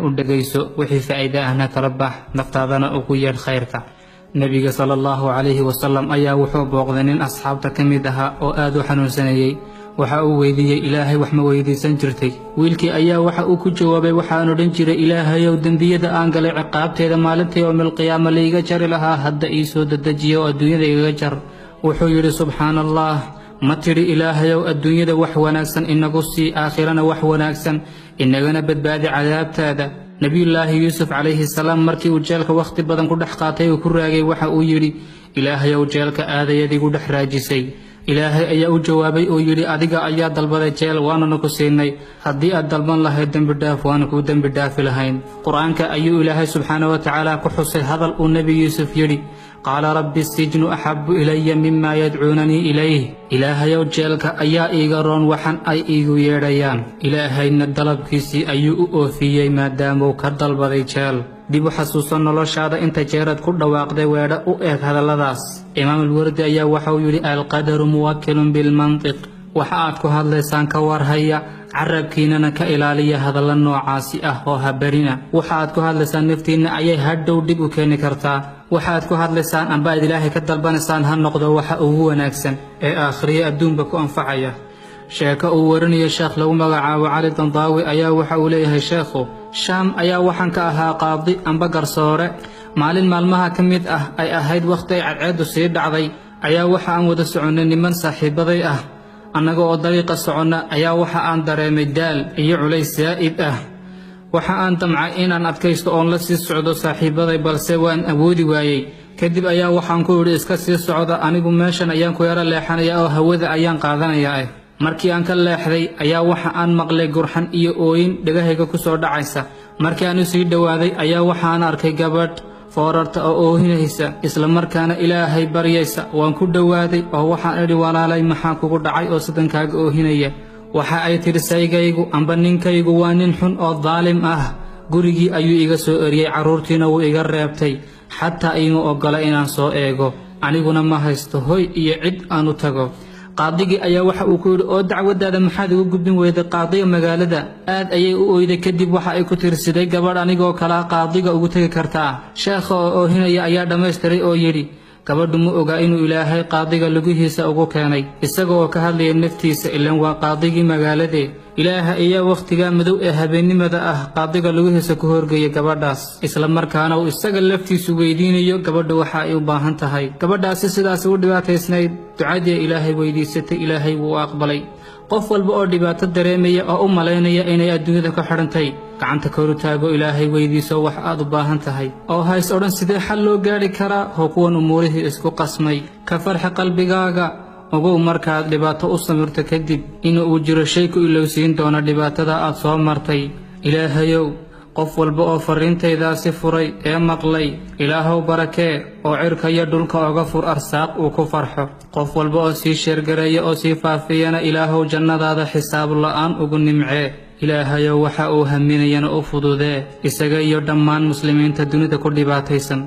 udhagayso wixii faa'iido ahna kala bax naftaadana ugu yeedh khayrka. Nabiga sallallahu alayhi wasallam ayaa wuxuu booqday nin asxaabta ka mid ahaa oo aad u xanuunsanayay. waxa uu weydiiyey ilaahay wax ma weydiisan jirtay. wiilkii ayaa waxa uu ku jawaabay waxaan odhan jiray ilaahayow dembiyada aan galay ciqaabteeda maalinta yawmil qiyaama layga jari lahaa hadda ii soo dedejiya oo adduunyada igaga jar. wuxuu yidhi subxaanallah, ma tidhi ilaahayow adduunyada wax wanaagsan inagu sii aakhirana wax wanaagsan inagana badbaadi cadaabtaada. nabiyullaahi yuusuf calayhi salaam markii uu jeelka wakhti badan ku dhex qaatay uu ku raagay waxa uu yidhi ilaahayow jeelka aadayadiigu dhex raajisay. ilaahay ayaa u jawaabay oo yidhi adiga ayaa dalbaday jeel waanana ku siinay, haddii aad dalban lahayd dembi dhaaf waana kuu dembi dhaafi lahayn. qur-aanka ayuu ilaahay subxaana wa tacaala ku xusay hadal uu nebi yuusuf yidhi qaala rabbi sijnu axabu ilaya mima yadcuunanii ilayh. ilaahayow jeelka ayaa iiga roon waxan ay iigu yeedhayaan. ilaahayna dalabkiisii ayuu u oofiyey maadaamuu ka dalbaday jeel. dib u xasuuso noloshaada inta jeeraad ku dhawaaqday weedha u eeg hadalladaas. imaam alwardi ayaa waxauu yidhi alqadaru muwakilun bilmantiq, waxa aad ku hadlaysaan ka warhaya, carabkiinana ka ilaaliya hadalla noocaasi ah oo habarina. waxa aad ku hadlaysaan naftiinna ayay hadhow dhib u keeni kartaa. waxa aad ku hadlaysaan amba aad ilaahay ka dalbanaysaan ha noqdo waxa ugu wanaagsan ee aakhiriya adduunba ku anfacaya. sheeko uu warinayo sheekh lagu magacaabo cali dandaawi ayaa waxa uu leeyahay sheekhu shaam ayaa waxaan ka ahaa qaadi amba garsoore. maalin maalmaha ka mid ah ay ahayd wakhti ay cadceeddu sii dhacday ayaa waxa aan wada soconnay niman saaxiibaday ah. annaga oo dariiqa soconna ayaa waxa aan dareemay daal iyo culays saa'id ah. waxa aan damcay inaan adkaysto oon la sii socdo saaxiibaday balse waan awoodi waayey. kadib ayaa waxaan ku yidhi iska sii socda, anigu meeshan ayaan ku yaro leexanaya oo hawada ayaan qaadanayaa. markii aan ka leexday ayaa waxa aan maqlay gurxan iyo ooyin dhegahayga ku soo dhacaysa. markii aan u sii dhowaaday ayaa waxaan arkay gabadh foorarta oo oohinaysa isla markaana ilaahay baryaysa. waan ku dhowaaday oo waxaan idhi walaalay maxaa kugu dhacay oo sidankaaga oohinaya? waxa ay tidhi saygaygu amba ninkaygu waa nin xun oo daalim ah. gurigii ayuu iga soo eriyey, carruurtiina wuu iga reebtay, xataa iima oggola inaan soo eego. aniguna ma haysto hoy iyo cid aan u tago. qaadigii ayaa waxa uu ku yidhi oo dacwadaada maxaad ugu gudbin weyday qaadiga magaalada? aad ayay u oyday. kadib waxa ay ku tirsiday gabadh anigoo kalaa qaadiga ugu tegi kartaa. sheekha oo oohinaya ayaa dhammaystiray oo yidhi gabadhu ma ogaa inuu ilaahay qaadiga lugihiisa ugu keenay isaga oo ka hadlaya naftiisa, ilan waa qaadigii magaaladee. ilaaha ayaa wakhtigaa madow ee habeennimada ah qaadiga lugihiisa ku horgeeyay gabadhaas, isla markaana uu isaga laftiisu weydiinayo gabadha waxa ay u baahan tahay. gabadhaasi sidaas ugu dhibaataysnayd ducadii ilaahay weydiisatay ilaahay wuu aqbalay. qof walba oo dhibaato dareemaya oo u malaynaya inay adduunyada ku xidhantay gacanta koru taago, ilaahay weydiiso wax aad u baahan tahay oo hays odhan sidee xal loo gaadhi karaa oo kuwan umuurihii isku qasmay. ka farxi qalbigaaga, ogow markaad dhibaato u samirto kadib inuu jiro shay ku ilowsiin doona dhibaatada aad soo martay. ilaahayow qof walba oo farriintaydaasi furay ee maqlay ilaahow barakee oo cirka iyo dhulka oga fur arsaaq uu ku farxo. qof walba oo sii sheergareeya oo sii faafiyana ilaahow jannadaada xisaab la'aan ugu nimcee. ilaahayow waxa uu haminayana u fududee isaga iyo dhammaan muslimiinta dunida ku dhibaataysan.